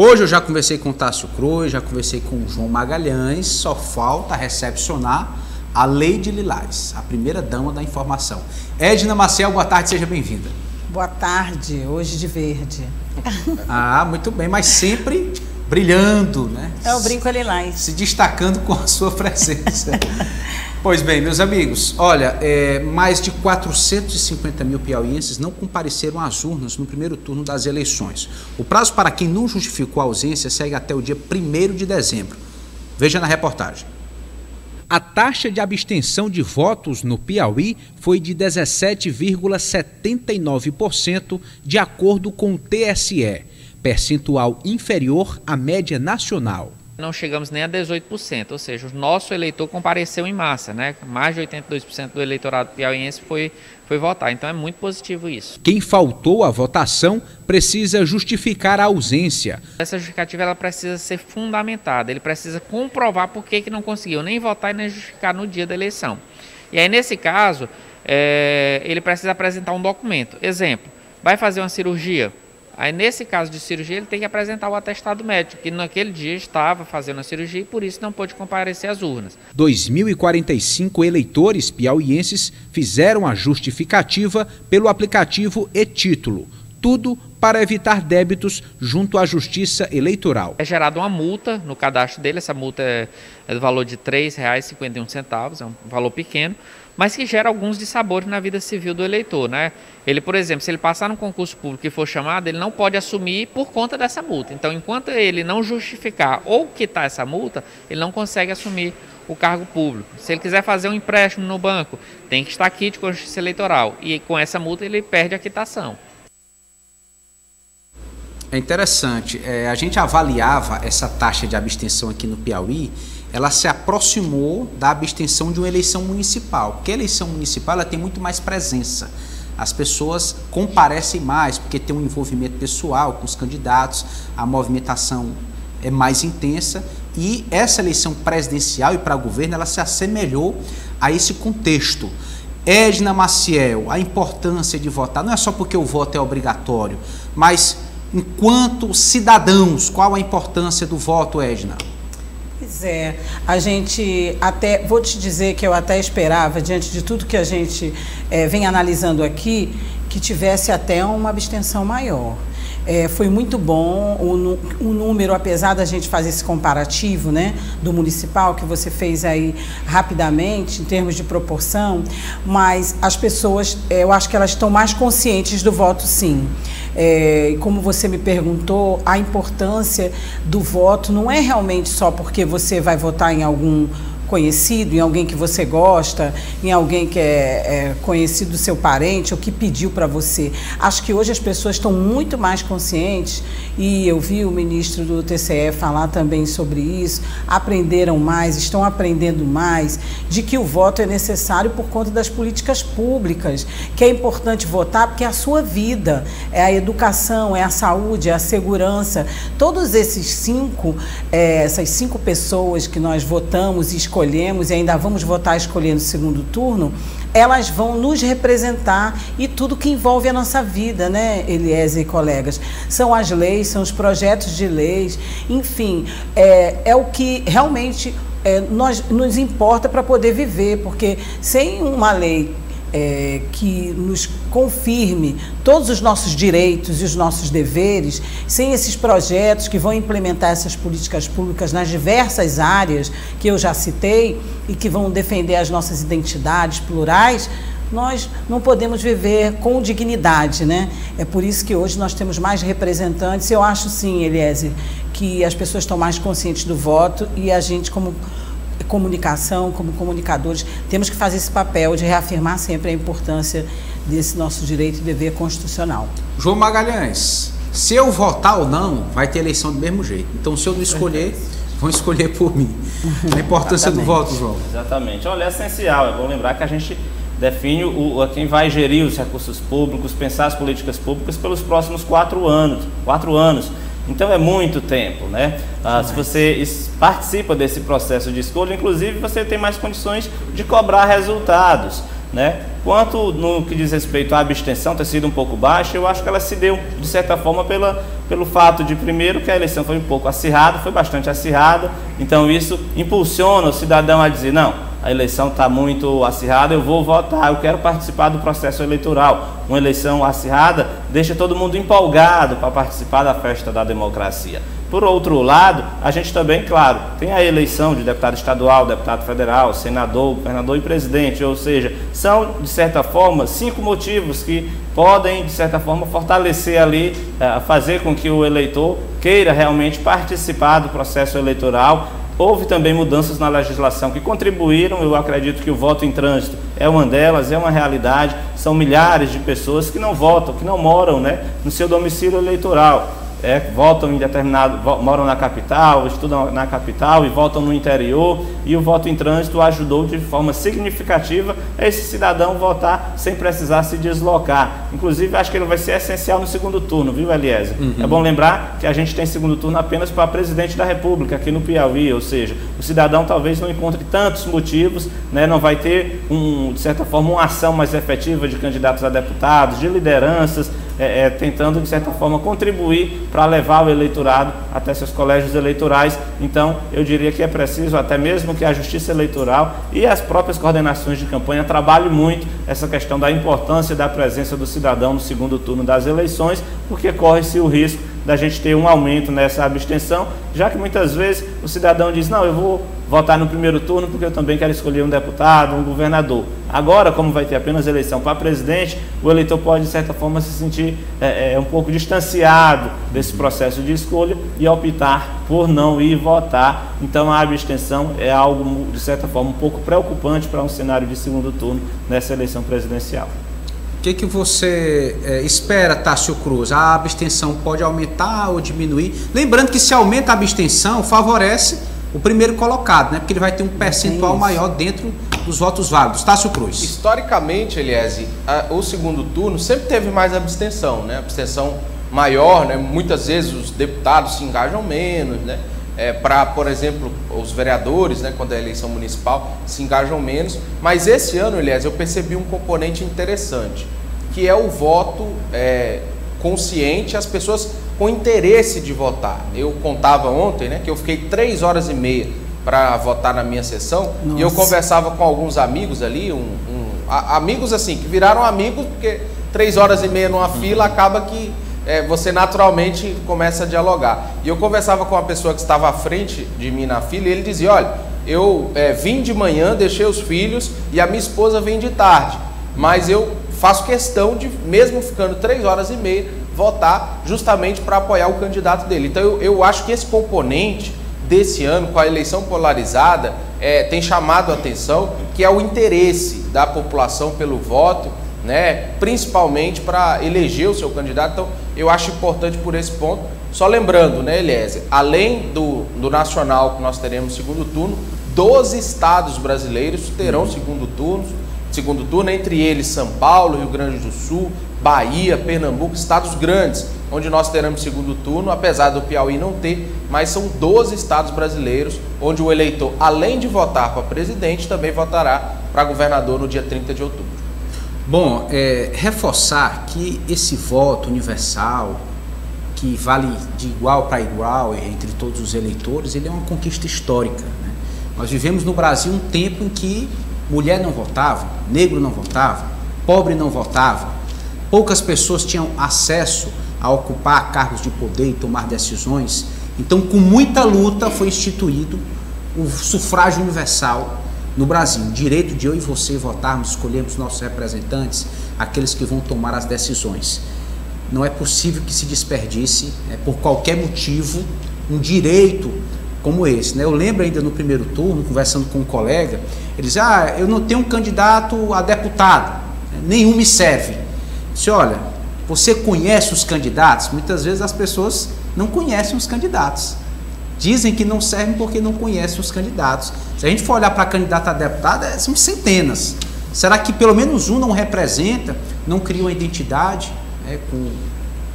Hoje eu já conversei com o Tássio Cruz, já conversei com o João Magalhães, só falta recepcionar a Leide Lilás, a primeira dama da informação. Edna Maciel, boa tarde, seja bem-vinda. Boa tarde, hoje de verde. Ah, muito bem, mas sempre brilhando, né? É o brinco lilás. Se destacando com a sua presença. Pois bem, meus amigos, olha, mais de 450 mil piauienses não compareceram às urnas no primeiro turno das eleições. O prazo para quem não justificou a ausência segue até o dia 1º de dezembro. Veja na reportagem. A taxa de abstenção de votos no Piauí foi de 17,79%, de acordo com o TSE, percentual inferior à média nacional. Não chegamos nem a 18%, ou seja, o nosso eleitor compareceu em massa, né? Mais de 82% do eleitorado piauiense foi votar, então é muito positivo isso. Quem faltou à votação precisa justificar a ausência. Essa justificativa ela precisa ser fundamentada, ele precisa comprovar por que não conseguiu nem votar e nem justificar no dia da eleição. E aí, nesse caso, ele precisa apresentar um documento. Exemplo, vai fazer uma cirurgia. Aí, nesse caso de cirurgia, ele tem que apresentar o atestado médico, que naquele dia estava fazendo a cirurgia e por isso não pôde comparecer às urnas. 2.045 eleitores piauienses fizeram a justificativa pelo aplicativo e-Título. Tudo para evitar débitos junto à Justiça Eleitoral. É gerada uma multa no cadastro dele, essa multa é do valor de R$ 3,51, é um valor pequeno, mas que gera alguns dissabores na vida civil do eleitor, né? Ele, por exemplo, se ele passar no concurso público e for chamado, ele não pode assumir por conta dessa multa. Então, enquanto ele não justificar ou quitar essa multa, ele não consegue assumir o cargo público. Se ele quiser fazer um empréstimo no banco, tem que estar quite com a Justiça Eleitoral. E com essa multa ele perde a quitação. É interessante, a gente avaliava essa taxa de abstenção aqui no Piauí, ela se aproximou da abstenção de uma eleição municipal, porque a eleição municipal ela tem muito mais presença, as pessoas comparecem mais, porque tem um envolvimento pessoal com os candidatos, a movimentação é mais intensa, e essa eleição presidencial e para governo, ela se assemelhou a esse contexto. Edna Maciel, a importância de votar, não é só porque o voto é obrigatório, mas enquanto cidadãos, qual a importância do voto, Edna? Pois é, a gente até, vou te dizer que eu até esperava, diante de tudo que a gente vem analisando aqui, que tivesse até uma abstenção maior. Foi muito bom o número, apesar da gente fazer esse comparativo, né, do municipal, que você fez aí rapidamente, em termos de proporção, mas as pessoas, eu acho que elas estão mais conscientes do voto, sim. Como você me perguntou, a importância do voto não é realmente só porque você vai votar em algum conhecido, em alguém que você gosta, em alguém que é conhecido do seu parente ou que pediu para você. Acho que hoje as pessoas estão muito mais conscientes e eu vi o ministro do TCE falar também sobre isso, aprenderam mais, estão aprendendo mais, de que o voto é necessário por conta das políticas públicas, que é importante votar porque é a sua vida, é a educação, é a saúde, é a segurança. Todos essas cinco pessoas que nós votamos e escolhemos e ainda vamos votar escolhendo o segundo turno, elas vão nos representar e tudo que envolve a nossa vida, né, Eliezer e colegas? São as leis, são os projetos de leis, enfim, é o que realmente nos importa para poder viver, porque sem uma lei que nos confirme todos os nossos direitos e os nossos deveres, sem esses projetos que vão implementar essas políticas públicas nas diversas áreas que eu já citei e que vão defender as nossas identidades plurais, nós não podemos viver com dignidade, né? É por isso que hoje nós temos mais representantes. Eu acho sim, Eliezer, que as pessoas estão mais conscientes do voto e a gente, como comunicação, como comunicadores, temos que fazer esse papel de reafirmar sempre a importância desse nosso direito e dever constitucional. João Magalhães, se eu votar ou não, vai ter eleição do mesmo jeito. Então, se eu não escolher, vão escolher por mim. A importância do voto, João. Exatamente. Olha, é essencial. É bom lembrar que a gente define quem vai gerir os recursos públicos, pensar as políticas públicas pelos próximos 4 anos. 4 anos. Então é muito tempo, né? Se você participa desse processo de escolha, inclusive você tem mais condições de cobrar resultados. né? Quanto no que diz respeito à abstenção ter sido um pouco baixa, eu acho que ela se deu, de certa forma, pelo fato de, primeiro, que a eleição foi um pouco acirrada, foi bastante acirrada, então isso impulsiona o cidadão a dizer, não, a eleição está muito acirrada, eu vou votar, eu quero participar do processo eleitoral. Uma eleição acirrada deixa todo mundo empolgado para participar da festa da democracia. Por outro lado, a gente também, claro, tem a eleição de deputado estadual, deputado federal, senador, governador e presidente, ou seja, são, de certa forma, 5 motivos que podem, de certa forma, fortalecer ali, fazer com que o eleitor queira realmente participar do processo eleitoral. Houve também mudanças na legislação que contribuíram, eu acredito que o voto em trânsito é uma delas, é uma realidade, são milhares de pessoas que não votam, que não moram, né, no seu domicílio eleitoral. Votam em moram na capital, estudam na capital e votam no interior, e o voto em trânsito ajudou de forma significativa a esse cidadão votar sem precisar se deslocar. Inclusive, acho que ele vai ser essencial no segundo turno, viu, Eliezer? É bom lembrar que a gente tem segundo turno apenas para presidente da República aqui no Piauí, ou seja, o cidadão talvez não encontre tantos motivos, né, não vai ter, de certa forma, uma ação mais efetiva de candidatos a deputados, de lideranças, tentando, de certa forma, contribuir para levar o eleitorado até seus colégios eleitorais. Então, eu diria que é preciso até mesmo que a Justiça Eleitoral e as próprias coordenações de campanha trabalhem muito essa questão da importância da presença do cidadão no segundo turno das eleições, porque corre-se o risco da gente ter um aumento nessa abstenção, já que muitas vezes o cidadão diz, não, eu vou votar no primeiro turno porque eu também quero escolher um deputado, um governador. Agora, como vai ter apenas eleição para presidente, o eleitor pode, de certa forma, se sentir um pouco distanciado desse processo de escolha e optar por não ir votar. Então, a abstenção é algo, de certa forma, um pouco preocupante para um cenário de segundo turno nessa eleição presidencial. O que você espera, Tássio Cruz? A abstenção pode aumentar ou diminuir? Lembrando que se aumenta a abstenção, favorece o primeiro colocado, né? Porque ele vai ter um percentual maior dentro dos votos válidos. Tássio Cruz. Historicamente, Eliezer, o segundo turno sempre teve mais abstenção, né? Abstenção maior, né? Muitas vezes os deputados se engajam menos, né? Para, por exemplo, os vereadores, né, quando é eleição municipal, se engajam menos. Mas esse ano, Eliezer, eu percebi um componente interessante, que é o voto consciente, as pessoas com interesse de votar. Eu contava ontem, né, que eu fiquei 3 horas e meia para votar na minha sessão. Nossa. E eu conversava com alguns amigos ali, amigos assim, que viraram amigos, porque 3 horas e meia numa fila acaba que você naturalmente começa a dialogar. E eu conversava com uma pessoa que estava à frente de mim na fila e ele dizia, olha, eu vim de manhã, deixei os filhos e a minha esposa vem de tarde, mas eu faço questão de, mesmo ficando 3 horas e meia, votar justamente para apoiar o candidato dele. Então eu acho que esse componente desse ano, com a eleição polarizada, tem chamado a atenção, que é o interesse da população pelo voto, né, principalmente para eleger o seu candidato. Então eu acho importante por esse ponto. Só lembrando, né, Eliezer, além do nacional que nós teremos segundo turno, 12 estados brasileiros terão segundo turno, entre eles São Paulo, Rio Grande do Sul, Bahia, Pernambuco, estados grandes, onde nós teremos segundo turno, apesar do Piauí não ter, mas são 12 estados brasileiros, onde o eleitor, além de votar para presidente, também votará para governador no dia 30 de outubro. Bom, reforçar que esse voto universal, que vale de igual para igual entre todos os eleitores, ele é uma conquista histórica, né? Nós vivemos no Brasil um tempo em que mulher não votava, negro não votava, pobre não votava, poucas pessoas tinham acesso a ocupar cargos de poder e tomar decisões. Então, com muita luta, foi instituído o sufrágio universal no Brasil, o direito de eu e você votarmos, escolhermos nossos representantes, aqueles que vão tomar as decisões. Não é possível que se desperdice, por qualquer motivo, um direito como esse, né? Eu lembro ainda no primeiro turno, conversando com um colega, ele disse, eu não tenho um candidato a deputado, nenhum me serve. Eu disse, olha, você conhece os candidatos? Muitas vezes as pessoas não conhecem os candidatos. Dizem que não servem porque não conhecem os candidatos. Se a gente for olhar para candidato a deputado, são centenas. Será que pelo menos um não representa, não cria uma identidade, com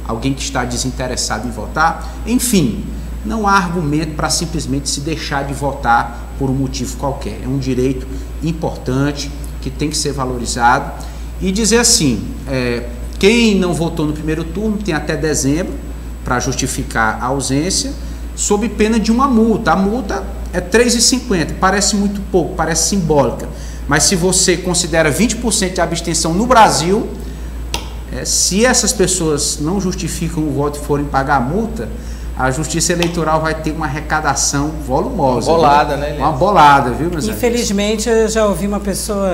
alguém que está desinteressado em votar? Enfim, não há argumento para simplesmente se deixar de votar por um motivo qualquer. É um direito importante que tem que ser valorizado, e dizer assim, quem não votou no primeiro turno tem até dezembro para justificar a ausência, sob pena de uma multa. A multa é R$ 3,50, parece muito pouco, parece simbólica, mas se você considera 20% de abstenção no Brasil, se essas pessoas não justificam o voto e forem pagar a multa, a Justiça Eleitoral vai ter uma arrecadação volumosa. Uma bolada, viu? né, Elias? Uma bolada, viu, meus amigos? Infelizmente, eu já ouvi uma pessoa,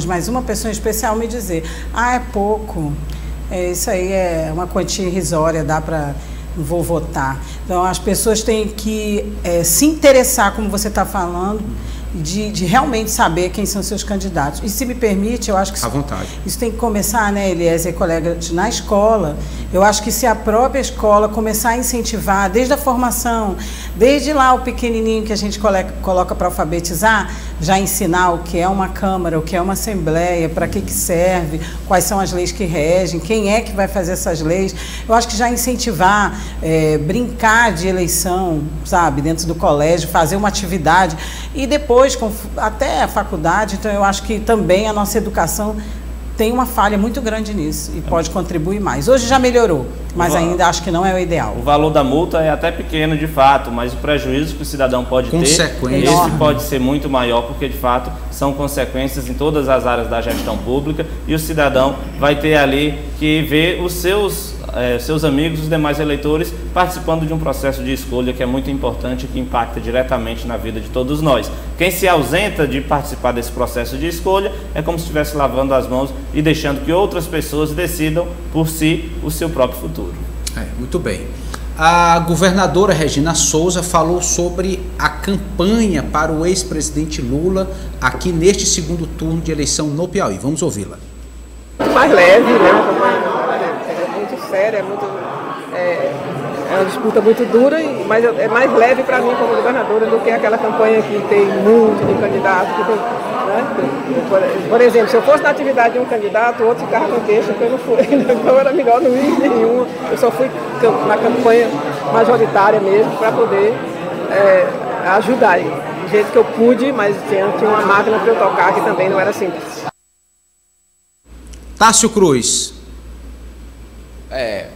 mas uma pessoa em especial me dizer, é pouco, isso aí é uma quantia irrisória, dá para... não vou votar. Então, as pessoas têm que se interessar, como você está falando, de realmente saber quem são seus candidatos. E se me permite, eu acho que à vontade. Isso tem que começar, né, Eliezer, colega, na escola. Eu acho que se a própria escola começar a incentivar, desde a formação, desde lá o pequenininho que a gente coloca para alfabetizar, já ensinar o que é uma Câmara, o que é uma Assembleia, para que serve, quais são as leis que regem, quem é que vai fazer essas leis. Eu acho que já incentivar, brincar de eleição, sabe, dentro do colégio, fazer uma atividade e depois, até a faculdade. Então, eu acho que também a nossa educação tem uma falha muito grande nisso e pode contribuir mais. Hoje já melhorou, mas ainda acho que não é o ideal. O valor da multa é até pequeno, de fato, mas o prejuízo que o cidadão pode ter, esse pode ser muito maior, porque, de fato, são consequências em todas as áreas da gestão pública e o cidadão vai ter ali que ver os seus amigos, os demais eleitores, participando de um processo de escolha que é muito importante e que impacta diretamente na vida de todos nós. Quem se ausenta de participar desse processo de escolha é como se estivesse lavando as mãos e deixando que outras pessoas decidam por si o seu próprio futuro. Muito bem. A governadora Regina Souza falou sobre a campanha para o ex-presidente Lula aqui neste segundo turno de eleição no Piauí. Vamos ouvi-la. Mais leve, né? É muito séria, é uma disputa muito dura, mas é mais leve para mim como governadora do que aquela campanha que tem muito de candidato. Né? Por exemplo, se eu fosse na atividade de um candidato, o outro ficava com queixa que eu não fui. Então era melhor não ir nenhuma. Eu só fui na campanha majoritária mesmo para poder ajudar. Do jeito que eu pude, mas tinha uma máquina para eu tocar que também não era simples. Tássio Cruz.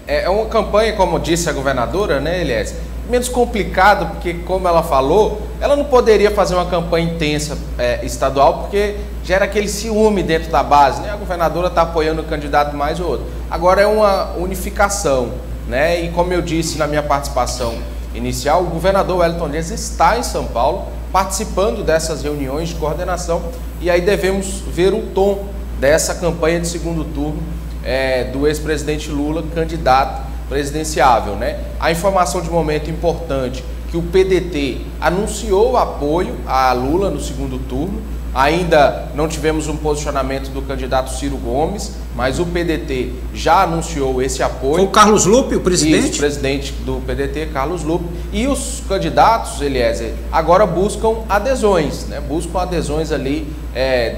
É uma campanha, como disse a governadora, né, Elias, menos complicado, porque, como ela falou, ela não poderia fazer uma campanha intensa estadual, porque gera aquele ciúme dentro da base, né? A governadora está apoiando o candidato mais ou outro. Agora é uma unificação, né? E como eu disse na minha participação inicial, o governador Wellington Dias está em São Paulo, participando dessas reuniões de coordenação, e aí devemos ver o tom dessa campanha de segundo turno do ex-presidente Lula, candidato presidenciável, né? A informação de momento importante que o PDT anunciou apoio a Lula no segundo turno. Ainda não tivemos um posicionamento do candidato Ciro Gomes, mas o PDT já anunciou esse apoio. Foi o Carlos Lupe, o presidente? Isso, o presidente do PDT, Carlos Lupe. E os candidatos, Eliezer, agora buscam adesões, né? Buscam adesões ali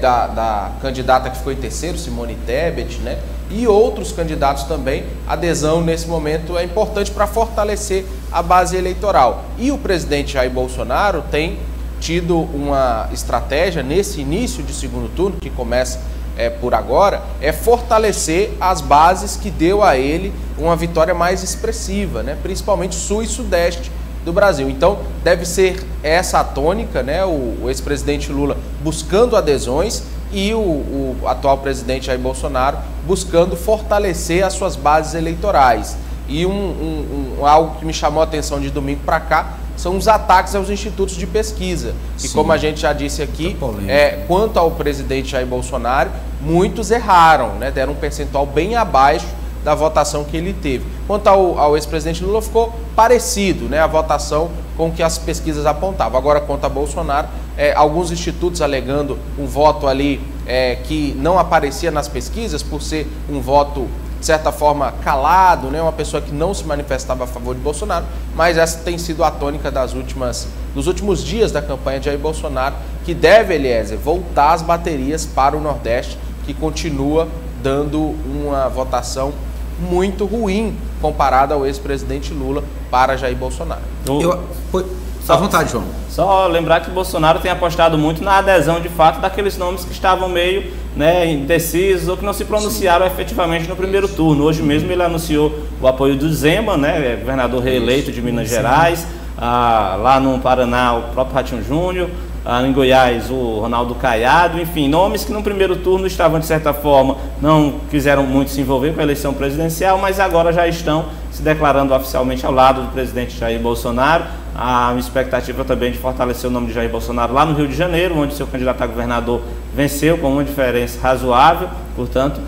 da candidata que ficou em terceiro, Simone Tebet, né? E outros candidatos também. Adesão nesse momento é importante para fortalecer a base eleitoral. E o presidente Jair Bolsonaro tem tido uma estratégia nesse início de segundo turno, que começa por agora, é fortalecer as bases que deu a ele uma vitória mais expressiva, né? Principalmente sul e sudeste do Brasil. Então deve ser essa a tônica, né? O ex-presidente Lula buscando adesões e o atual presidente Jair Bolsonaro buscando fortalecer as suas bases eleitorais. E algo que me chamou a atenção de domingo para cá são os ataques aos institutos de pesquisa, que, como a gente já disse aqui, quanto ao presidente Jair Bolsonaro, muitos erraram, né? Deram um percentual bem abaixo da votação que ele teve. Quanto ao ex-presidente Lula, ficou parecido, né, a votação com o que as pesquisas apontavam. Agora, quanto a Bolsonaro, alguns institutos alegando um voto ali que não aparecia nas pesquisas, por ser um voto de certa forma calado, né? Uma pessoa que não se manifestava a favor de Bolsonaro, mas essa tem sido a tônica dos últimos dias da campanha de Jair Bolsonaro, que deve, Eliezer, voltar as baterias para o Nordeste, que continua dando uma votação muito ruim comparada ao ex-presidente Lula para Jair Bolsonaro. À vontade, João. Só lembrar que Bolsonaro tem apostado muito na adesão, de fato, daqueles nomes que estavam meio, né, indecisos ou que não se pronunciaram efetivamente no primeiro turno. Hoje mesmo ele anunciou o apoio do Zema, né, governador reeleito de Minas Gerais, lá no Paraná o próprio Ratinho Júnior, em Goiás o Ronaldo Caiado, enfim, nomes que no primeiro turno estavam, de certa forma, não quiseram muito se envolver com a eleição presidencial, mas agora já estão se declarando oficialmente ao lado do presidente Jair Bolsonaro. Há uma expectativa também de fortalecer o nome de Jair Bolsonaro lá no Rio de Janeiro, onde seu candidato a governador venceu com uma diferença razoável. Portanto,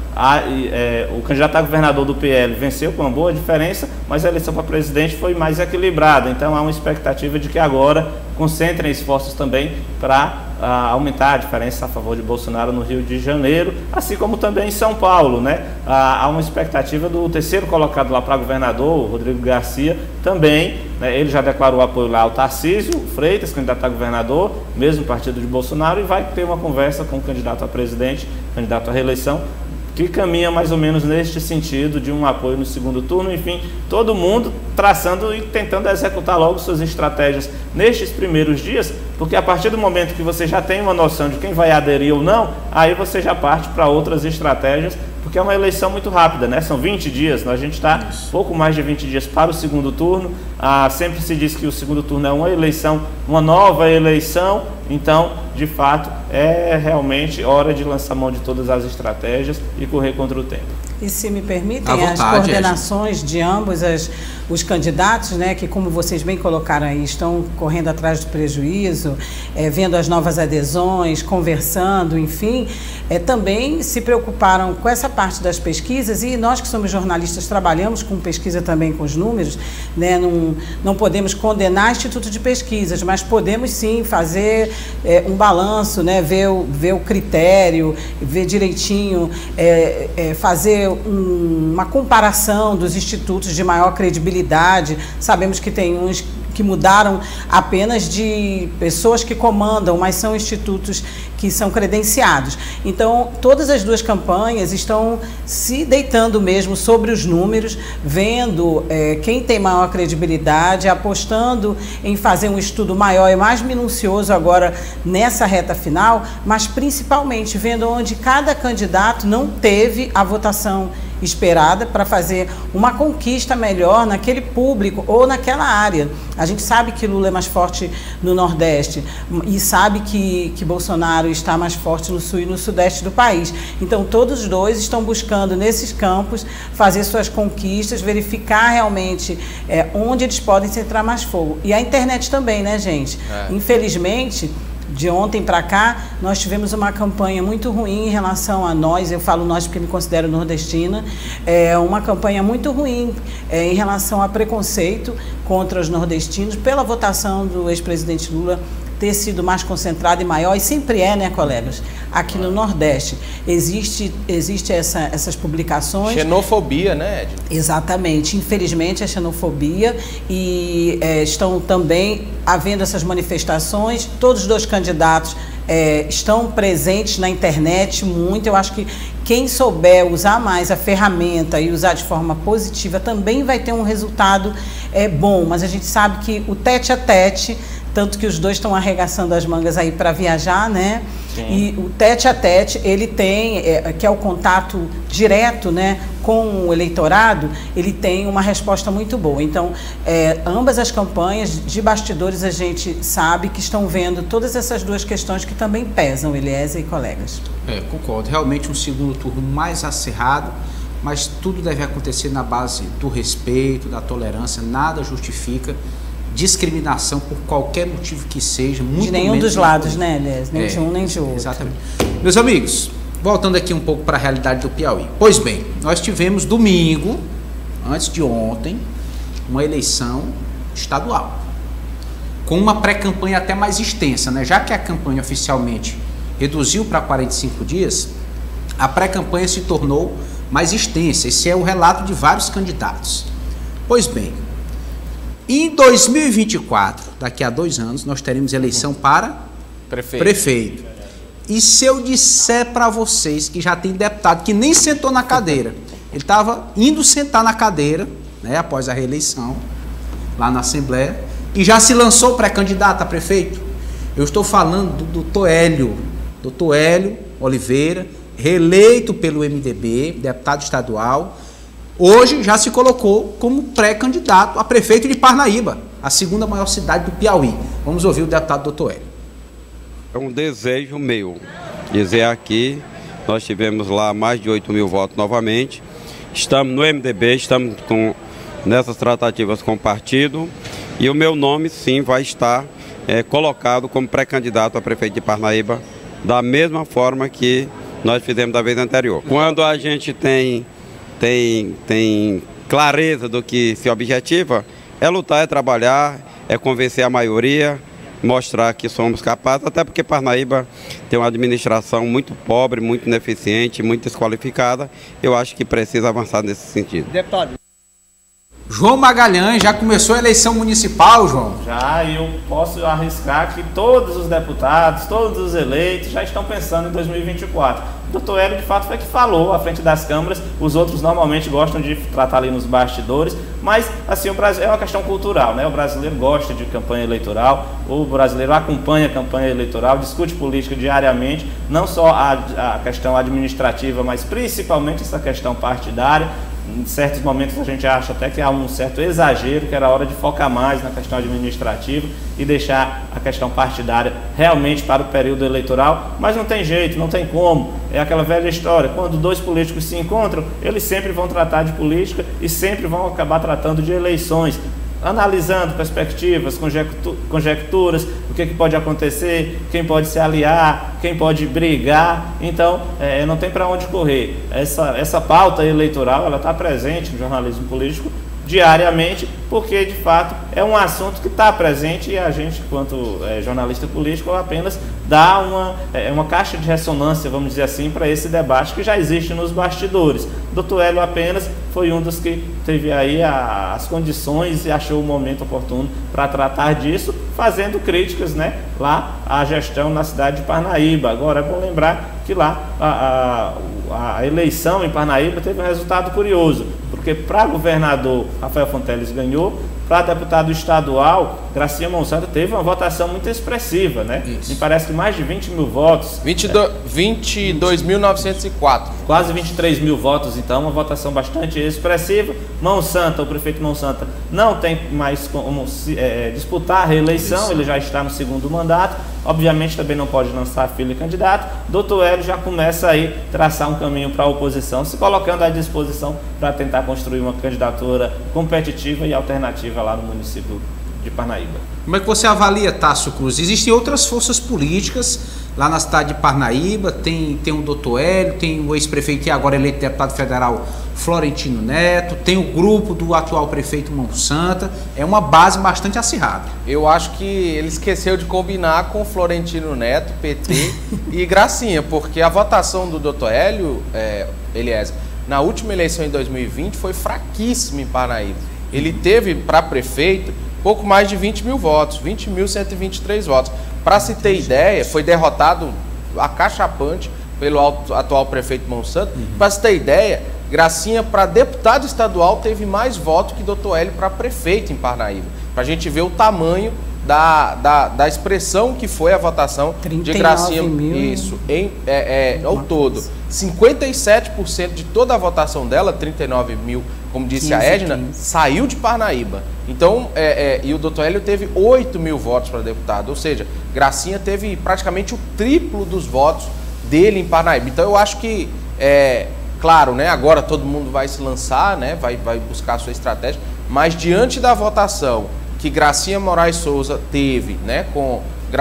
o candidato a governador do PL venceu com uma boa diferença, mas a eleição para presidente foi mais equilibrada. Então há uma expectativa de que agora concentrem esforços também para aumentar a diferença a favor de Bolsonaro no Rio de Janeiro, assim como também em São Paulo, né? Há uma expectativa do terceiro colocado lá para governador, Rodrigo Garcia, também, né? Ele já declarou apoio lá ao Tarcísio Freitas, candidato a governador, mesmo partido de Bolsonaro, e vai ter uma conversa com o candidato a presidente, candidato à reeleição, que caminha mais ou menos neste sentido de um apoio no segundo turno. Enfim, todo mundo traçando e tentando executar logo suas estratégias nestes primeiros dias, porque a partir do momento que você já tem uma noção de quem vai aderir ou não, aí você já parte para outras estratégias, porque é uma eleição muito rápida, né? São 20 dias, a gente está pouco mais de 20 dias para o segundo turno. Sempre se diz que o segundo turno é uma eleição, uma nova eleição, então, de fato, é realmente hora de lançar mão de todas as estratégias e correr contra o tempo. E se me permitem, as coordenações de ambos os candidatos, né, que como vocês bem colocaram aí, estão correndo atrás do prejuízo, vendo as novas adesões, conversando, enfim, também se preocuparam com essa parte das pesquisas, e nós que somos jornalistas trabalhamos com pesquisa também com os números, né, não podemos condenar Instituto de Pesquisas, mas podemos sim fazer um balanço, né, ver o critério, ver direitinho, fazer uma comparação dos institutos de maior credibilidade. Sabemos que tem uns que mudaram apenas de pessoas que comandam, mas são institutos que são credenciados. Então, todas as duas campanhas estão se deitando mesmo sobre os números, vendo quem tem maior credibilidade, apostando em fazer um estudo maior e mais minucioso agora nessa reta final, mas principalmente vendo onde cada candidato não teve a votação esperada para fazer uma conquista melhor naquele público ou naquela área. A gente sabe que Lula é mais forte no Nordeste e sabe que Bolsonaro está mais forte no Sul e no Sudeste do país. Então, todos os dois estão buscando, nesses campos, fazer suas conquistas, verificar realmente onde eles podem centrar mais fogo. E a internet também, né, gente? Infelizmente, de ontem para cá, nós tivemos uma campanha muito ruim em relação a nós, eu falo nós porque me considero nordestina, uma campanha muito ruim em relação a preconceito contra os nordestinos, pela votação do ex-presidente Lula ter sido mais concentrada e maior, e sempre né, colegas? Aqui no Nordeste existe essas publicações. Xenofobia, né, Edna? Exatamente. Infelizmente, a xenofobia, e estão também havendo essas manifestações. Todos os dois candidatos estão presentes na internet muito. Eu acho que quem souber usar mais a ferramenta e usar de forma positiva também vai ter um resultado bom, mas a gente sabe que o tete a tete, tanto que os dois estão arregaçando as mangas aí para viajar, né? Sim. E o tete a tete, ele tem, que é o contato direto, né, com o eleitorado, ele tem uma resposta muito boa. Então, ambas as campanhas de bastidores, a gente sabe que estão vendo todas essas duas questões que também pesam, Eliezer e colegas. Concordo. Realmente um segundo turno mais acirrado, mas tudo deve acontecer na base do respeito, da tolerância, nada justifica discriminação por qualquer motivo que seja. Muito de nenhum dos lados, né, Elias? Nem de um nem de outro. Exatamente. Meus amigos, voltando aqui um pouco para a realidade do Piauí. Pois bem, nós tivemos domingo, antes de ontem, uma eleição estadual, com uma pré-campanha até mais extensa, né? Já que a campanha oficialmente reduziu para 45 dias, a pré-campanha se tornou mais extensa. Esse é o relato de vários candidatos. Pois bem, em 2024, daqui a 2 anos, nós teremos eleição para prefeito. E se eu disser para vocês que já tem deputado que nem sentou na cadeira, ele estava indo sentar na cadeira, né, após a reeleição, lá na Assembleia, e já se lançou pré-candidato a prefeito. Eu estou falando do doutor Hélio Oliveira, reeleito pelo MDB, deputado estadual, hoje já se colocou como pré-candidato a prefeito de Parnaíba, a segunda maior cidade do Piauí. Vamos ouvir o deputado doutor Hélio. É um desejo meu dizer aqui, nós tivemos lá mais de 8 mil votos novamente, estamos no MDB, estamos nessas tratativas com o partido e o meu nome sim vai estar colocado como pré-candidato a prefeito de Parnaíba, da mesma forma que nós fizemos da vez anterior. Quando a gente tem clareza do que se objetiva, é lutar, é trabalhar, é convencer a maioria, mostrar que somos capazes, até porque Parnaíba tem uma administração muito pobre, muito ineficiente, muito desqualificada. Eu acho que precisa avançar nesse sentido. Deputado. João Magalhães, já começou a eleição municipal, João? Já, e eu posso arriscar que todos os deputados, todos os eleitos já estão pensando em 2024. O doutor Hélio, de fato, foi que falou à frente das câmaras, os outros normalmente gostam de tratar ali nos bastidores, mas, assim, o Brasil é uma questão cultural, né? O brasileiro gosta de campanha eleitoral, o brasileiro acompanha a campanha eleitoral, discute política diariamente, não só a questão administrativa, mas principalmente essa questão partidária. Em certos momentos a gente acha até que há um certo exagero, que era hora de focar mais na questão administrativa e deixar a questão partidária realmente para o período eleitoral, mas não tem jeito, não tem como. É aquela velha história, quando dois políticos se encontram, eles sempre vão tratar de política e sempre vão acabar tratando de eleições, analisando perspectivas, conjecturas, o que pode acontecer, quem pode se aliar, quem pode brigar. Então, não tem para onde correr. Essa pauta eleitoral, ela está presente no jornalismo político diariamente, porque de fato é um assunto que está presente e a gente, enquanto jornalista político, apenas dá uma caixa de ressonância, vamos dizer assim, para esse debate que já existe nos bastidores. O doutor Hélio apenas foi um dos que teve aí as condições e achou o momento oportuno para tratar disso, fazendo críticas, né, lá à gestão na cidade de Parnaíba. Agora é bom lembrar que lá a eleição em Parnaíba teve um resultado curioso, porque para governador Rafael Fonteles ganhou, para deputado estadual Gracinha Monsanto teve uma votação muito expressiva, né? Isso. Me parece que mais de 20 mil votos. 22.904. Quase 23 mil votos, então, uma votação bastante expressiva. Monsanto, o prefeito Monsanto, não tem mais como disputar a reeleição, ele já está no segundo mandato, obviamente também não pode lançar filho e candidato. Doutor Hélio já começa aí a traçar um caminho para a oposição, se colocando à disposição para tentar construir uma candidatura competitiva e alternativa lá no município de Parnaíba. Como é que você avalia, Tássio Cruz? Existem outras forças políticas lá na cidade de Parnaíba, tem o doutor Hélio, tem o ex-prefeito e agora eleito deputado federal Florentino Neto, tem o grupo do atual prefeito Monsanto, é uma base bastante acirrada. Eu acho que ele esqueceu de combinar com Florentino Neto, PT e Gracinha, porque a votação do doutor Hélio, Eliezer, na última eleição em 2020 foi fraquíssima em Parnaíba. Ele teve para prefeito pouco mais de 20 mil votos, 20.123 votos. Para se ter ideia, foi derrotado acachapante pelo atual prefeito Monsanto. Para se ter ideia, Gracinha para deputado estadual teve mais votos que doutor Hélio para prefeito em Parnaíba. Para a gente ver o tamanho da expressão que foi a votação de Gracinha. Isso, ao todo. 57% de toda a votação dela, 39 mil, como disse a Edna, saiu de Parnaíba. Então, e o doutor Hélio teve 8 mil votos para deputado, ou seja, Gracinha teve praticamente o triplo dos votos dele em Parnaíba. Então, eu acho que, claro, né, agora todo mundo vai se lançar, né, vai buscar a sua estratégia, mas diante da votação que Gracinha Moraes Souza teve, né,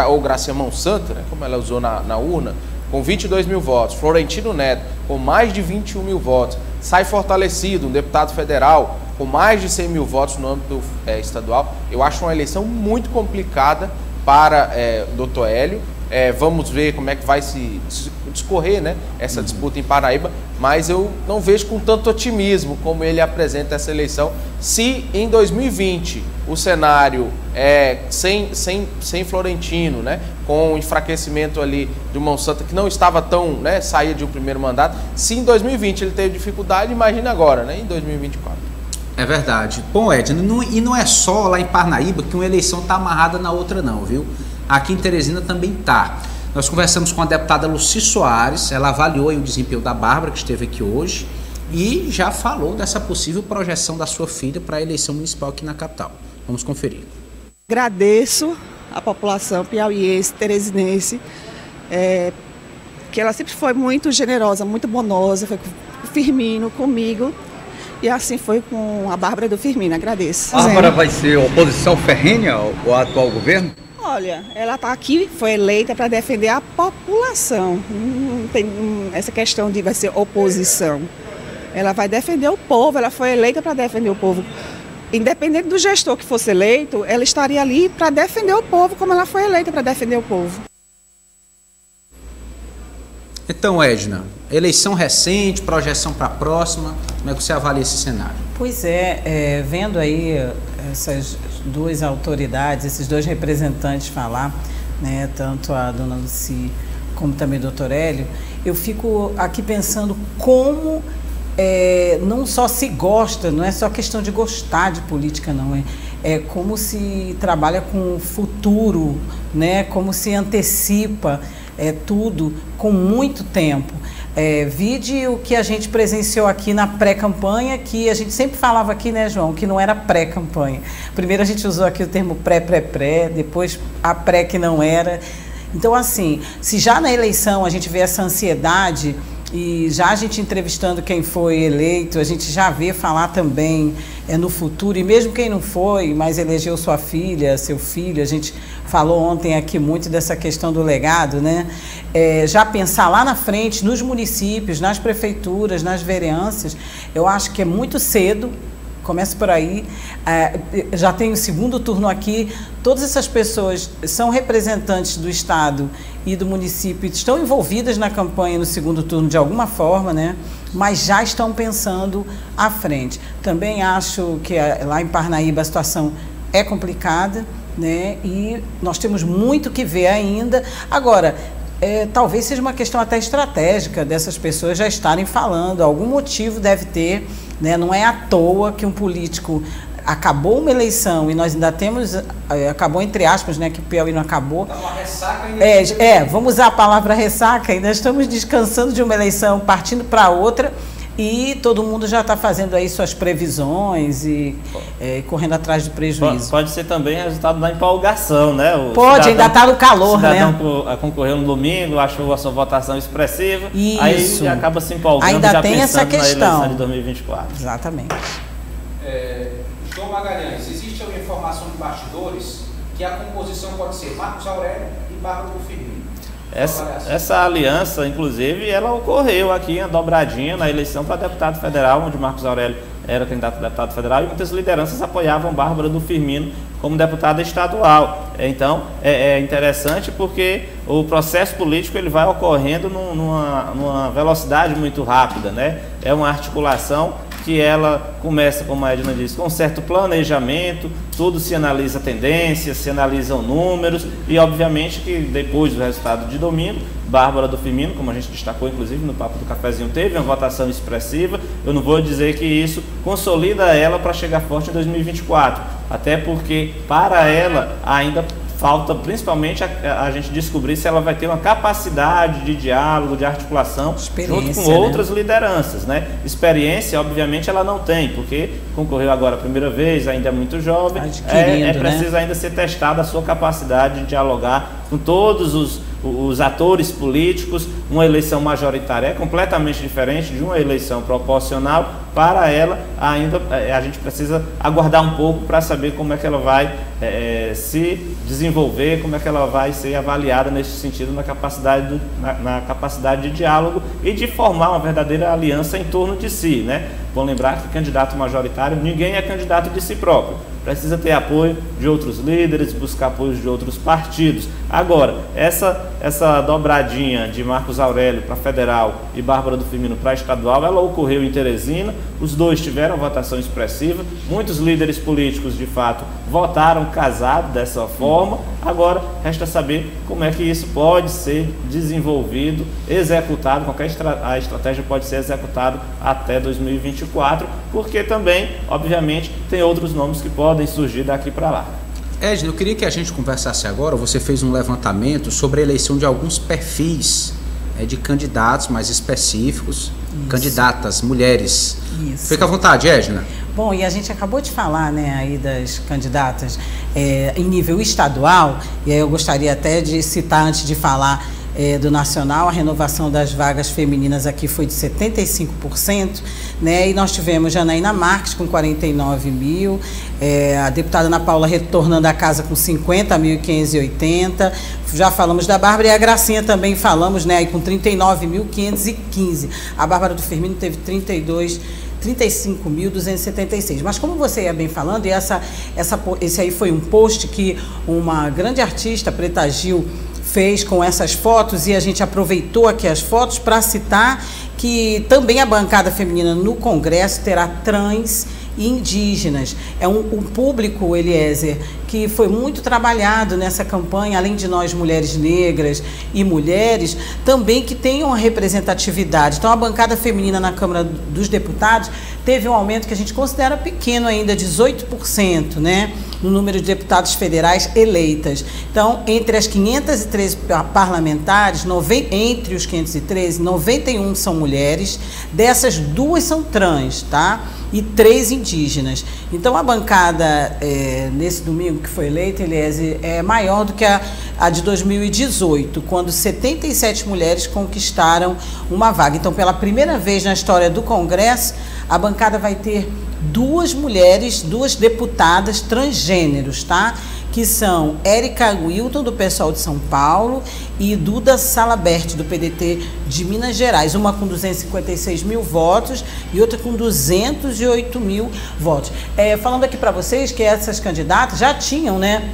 ou Gracinha Monsanto, né, como ela usou na urna, com 22 mil votos, Florentino Neto com mais de 21 mil votos, sai fortalecido um deputado federal com mais de 100 mil votos no âmbito estadual. Eu acho uma eleição muito complicada para o doutor Hélio. Vamos ver como é que vai se discorrer, né, essa disputa em Parnaíba, mas eu não vejo com tanto otimismo como ele apresenta essa eleição. Se em 2020 o cenário sem Florentino, né, com o enfraquecimento ali de Monsanto, que não estava tão, né, saía de um primeiro mandato, se em 2020 ele teve dificuldade, imagina agora, né, em 2024. É verdade. Bom, Edna, e não é só lá em Parnaíba que uma eleição está amarrada na outra não, viu? Aqui em Teresina também está. Nós conversamos com a deputada Luci Soares, ela avaliou aí o desempenho da Bárbara, que esteve aqui hoje, e já falou dessa possível projeção da sua filha para a eleição municipal aqui na capital. Vamos conferir. Agradeço à população piauiense, teresinense, que ela sempre foi muito generosa, muito bonosa, foi com o Firmino, comigo, e assim foi com a Bárbara do Firmino, agradeço. A Bárbara vai ser oposição ferrenha ao atual governo? Olha, ela está aqui, foi eleita para defender a população, não tem essa questão de vai ser oposição. Ela vai defender o povo, ela foi eleita para defender o povo. Independente do gestor que fosse eleito, ela estaria ali para defender o povo, como ela foi eleita para defender o povo. Então, Edna, eleição recente, projeção para a próxima, como é que você avalia esse cenário? Pois vendo aí essas duas autoridades, esses dois representantes falar, né, tanto a dona Luci como também o doutor Hélio, eu fico aqui pensando como não só se gosta, não é só questão de gostar de política, não, é como se trabalha com o futuro, né, como se antecipa tudo com muito tempo. Vide o que a gente presenciou aqui na pré-campanha, que a gente sempre falava aqui, né, João, que não era pré-campanha. Primeiro a gente usou aqui o termo pré, depois a pré que não era. Então, assim, se já na eleição a gente vê essa ansiedade, e já a gente entrevistando quem foi eleito, a gente já vê falar também no futuro, e mesmo quem não foi, mas elegeu sua filha, seu filho, a gente falou ontem aqui muito dessa questão do legado, né? Já pensar lá na frente, nos municípios, nas prefeituras, nas vereanças, eu acho que é muito cedo. Começa por aí, já tem o segundo turno aqui, todas essas pessoas são representantes do Estado e do município, estão envolvidas na campanha no segundo turno de alguma forma, né? Mas já estão pensando à frente. Também acho que lá em Parnaíba a situação é complicada, né? E nós temos muito que ver ainda. Agora, talvez seja uma questão até estratégica dessas pessoas já estarem falando, algum motivo deve ter, né? Não é à toa que um político acabou uma eleição e nós ainda temos, acabou entre aspas, né, que o Piauí não acabou. Tá uma ressaca ainda. Vamos usar a palavra ressaca, ainda estamos descansando de uma eleição, partindo para outra, e todo mundo já está fazendo aí suas previsões e correndo atrás do prejuízo. Pode ser também resultado da empolgação, né? Pode, ainda está no calor, né? O cidadão concorreu no domingo, achou a sua votação expressiva, isso. Aí acaba se empolgando, ainda já tem essa questão na eleição de 2024. Exatamente. João Magalhães, existe uma informação de bastidores que a composição pode ser Marcos Aurélio e Bárbara do Firmino. Essa aliança, inclusive, ela ocorreu aqui em Dobradinha, na eleição para deputado federal, onde Marcos Aurélio era candidato a deputado federal, e muitas lideranças apoiavam Bárbara do Firmino como deputada estadual. Então, é interessante porque o processo político ele vai ocorrendo numa velocidade muito rápida, né? É uma articulação que ela começa, como a Edna disse, com um certo planejamento, tudo se analisa tendências, se analisam números e, obviamente, que depois do resultado de domingo, Bárbara do Firmino, como a gente destacou, inclusive, no Papo do Cafezinho, teve uma votação expressiva. Eu não vou dizer que isso consolida ela para chegar forte em 2024, até porque, para ela, ainda falta principalmente a gente descobrir se ela vai ter uma capacidade de diálogo, de articulação junto com outras lideranças, né? Experiência, obviamente, ela não tem, porque concorreu agora a primeira vez, ainda é muito jovem, preciso ainda ser testada a sua capacidade de dialogar com todos os atores políticos. Uma eleição majoritária é completamente diferente de uma eleição proporcional. Para ela, ainda a gente precisa aguardar um pouco para saber como é que ela vai se desenvolver, como é que ela vai ser avaliada nesse sentido, na capacidade de diálogo e de formar uma verdadeira aliança em torno de si, né? Bom lembrar que candidato majoritário, ninguém é candidato de si próprio. Precisa ter apoio de outros líderes, buscar apoio de outros partidos. Agora, essa dobradinha de Marcos Aurélio para federal e Bárbara do Firmino para estadual, ela ocorreu em Teresina, os dois tiveram votação expressiva, muitos líderes políticos, de fato, votaram casado dessa forma. Agora, resta saber como é que isso pode ser desenvolvido, executado, a estratégia pode ser executada até 2024, porque também, obviamente, tem outros nomes que podem surgir daqui para lá. Edna, eu queria que a gente conversasse agora, você fez um levantamento sobre a eleição de alguns perfis de candidatos mais específicos, candidatas, mulheres. Isso. Fica à vontade, Edna. Bom, e a gente acabou de falar, né, aí das candidatas em nível estadual, e aí eu gostaria até de citar, antes de falar do nacional, a renovação das vagas femininas aqui foi de 75%, né, e nós tivemos Janaína Marques com 49 mil, a deputada Ana Paula retornando à casa com 50.580, já falamos da Bárbara, e a Gracinha também falamos, né, aí com 39.515, a Bárbara do Firmino teve 35.276. Mas como você ia bem falando, e esse aí foi um post que uma grande artista, Preta Gil, fez com essas fotos, e a gente aproveitou aqui as fotos para citar que também a bancada feminina no Congresso terá trans e indígenas. É um público, Eliezer, que foi muito trabalhado nessa campanha, além de nós mulheres negras e mulheres, também que tenham a representatividade. Então a bancada feminina na Câmara dos Deputados teve um aumento que a gente considera pequeno ainda, 18%, né, no número de deputados federais eleitas. Então, entre as 513 parlamentares, entre os 513, 91 são mulheres, dessas 2 são trans, tá? E 3 indígenas. Então a bancada nesse domingo que foi eleita, Eliezer, é maior do que a de 2018, quando 77 mulheres conquistaram uma vaga. Então, pela primeira vez na história do Congresso, a bancada vai ter 2 mulheres, 2 deputadas transgêneros, tá? Que são Érica Wilton, do PSOL de São Paulo, e Duda Salabert, do PDT de Minas Gerais. Uma com 256 mil votos e outra com 208 mil votos. Falando aqui para vocês que essas candidatas já tinham, né,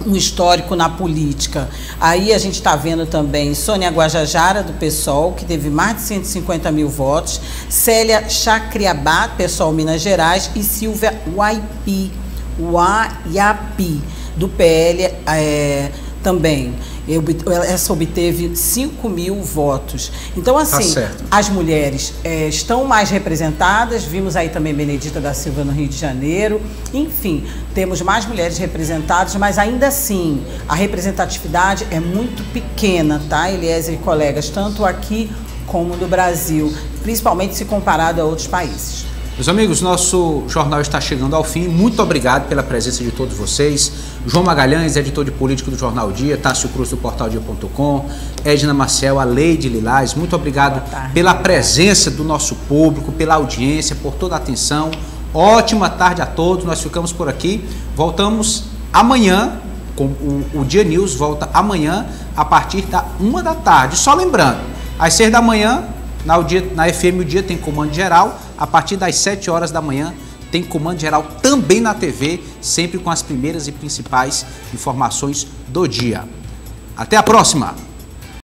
um histórico na política. Aí a gente está vendo também Sônia Guajajara, do PSOL, que teve mais de 150 mil votos, Célia Chacriabá, PSOL Minas Gerais, e Silvia Waiapi, do PL também. Essa obteve 5 mil votos. Então, assim, as mulheres estão mais representadas. Vimos aí também Benedita da Silva no Rio de Janeiro. Enfim, temos mais mulheres representadas, mas ainda assim, a representatividade é muito pequena, tá, Eliezer e colegas? Tanto aqui como no Brasil, principalmente se comparado a outros países. Meus amigos, nosso jornal está chegando ao fim. Muito obrigado pela presença de todos vocês. João Magalhães, editor de política do Jornal Dia, Tássio Cruz do portaldia.com, Edna Maciel, a Leide Lilás, muito obrigado pela presença do nosso público, pela audiência, por toda a atenção. Ótima tarde a todos, nós ficamos por aqui. Voltamos amanhã, com o Dia News volta amanhã a partir da 1 da tarde. Só lembrando, às 6 da manhã, na FM O Dia tem comando geral, a partir das 7 horas da manhã tem comando geral também na TV, sempre com as primeiras e principais informações do dia. Até a próxima!